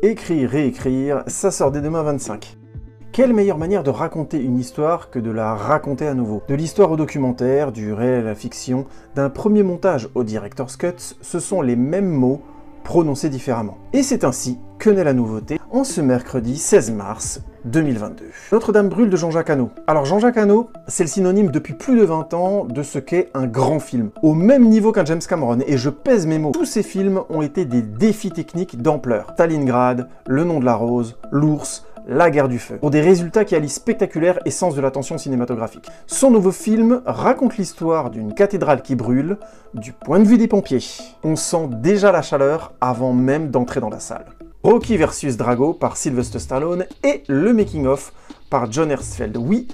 Écrire, réécrire, ça sort dès demain 25. Quelle meilleure manière de raconter une histoire que de la raconter à nouveau? De l'histoire au documentaire, du réel à la fiction, d'un premier montage au director's cut, ce sont les mêmes mots prononcés différemment. Et c'est ainsi que naît la nouveauté en ce mercredi 16 mars 2022. Notre-Dame brûle de Jean-Jacques Hano. Alors Jean-Jacques Hano, c'est le synonyme depuis plus de 20 ans de ce qu'est un grand film, au même niveau qu'un James Cameron, et je pèse mes mots. Tous ces films ont été des défis techniques d'ampleur. Stalingrad, Le nom de la rose, L'ours, La guerre du feu, pour des résultats qui allient spectaculaire et sens de l'attention cinématographique. Son nouveau film raconte l'histoire d'une cathédrale qui brûle du point de vue des pompiers. On sent déjà la chaleur avant même d'entrer dans la salle. Rocky vs Drago par Sylvester Stallone et le making-of par John Herzfeld. Oui,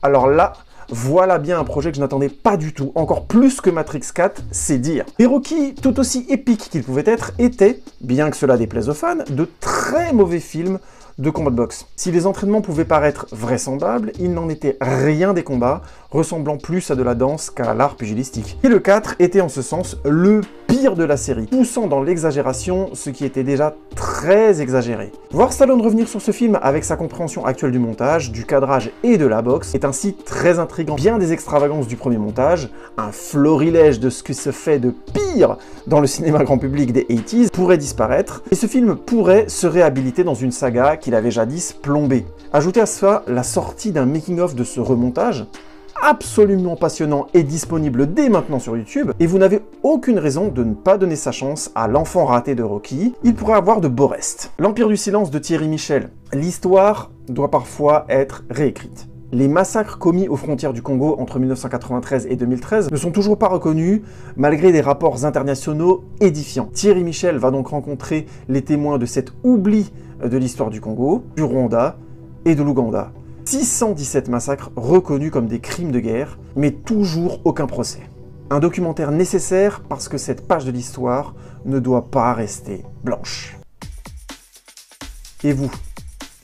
alors là, voilà bien un projet que je n'attendais pas du tout, encore plus que Matrix 4, c'est dire. Et Rocky, tout aussi épique qu'il pouvait être, était, bien que cela déplaise aux fans, de très mauvais films de combat de boxe. Si les entraînements pouvaient paraître vraisemblables, il n'en était rien des combats, ressemblant plus à de la danse qu'à l'art pugilistique. Et le 4 était en ce sens le pire de la série, poussant dans l'exagération ce qui était déjà très exagéré. Voir Stallone revenir sur ce film avec sa compréhension actuelle du montage, du cadrage et de la boxe est ainsi très intriguant. Bien des extravagances du premier montage, un florilège de ce qui se fait de pire dans le cinéma grand public des 80s pourrait disparaître, et ce film pourrait se réhabiliter dans une saga qu'il avait jadis plombée. Ajoutez à cela la sortie d'un making-of de ce remontage, absolument passionnant et disponible dès maintenant sur YouTube, et vous n'avez aucune raison de ne pas donner sa chance à l'enfant raté de Rocky. Il pourrait avoir de beaux restes. L'Empire du silence de Thierry Michel. L'histoire doit parfois être réécrite. Les massacres commis aux frontières du Congo entre 1993 et 2013 ne sont toujours pas reconnus, malgré des rapports internationaux édifiants. Thierry Michel va donc rencontrer les témoins de cet oubli de l'histoire du Congo, du Rwanda et de l'Ouganda. 617 massacres reconnus comme des crimes de guerre, mais toujours aucun procès. Un documentaire nécessaire parce que cette page de l'histoire ne doit pas rester blanche. Et vous,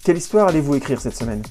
quelle histoire allez-vous écrire cette semaine ?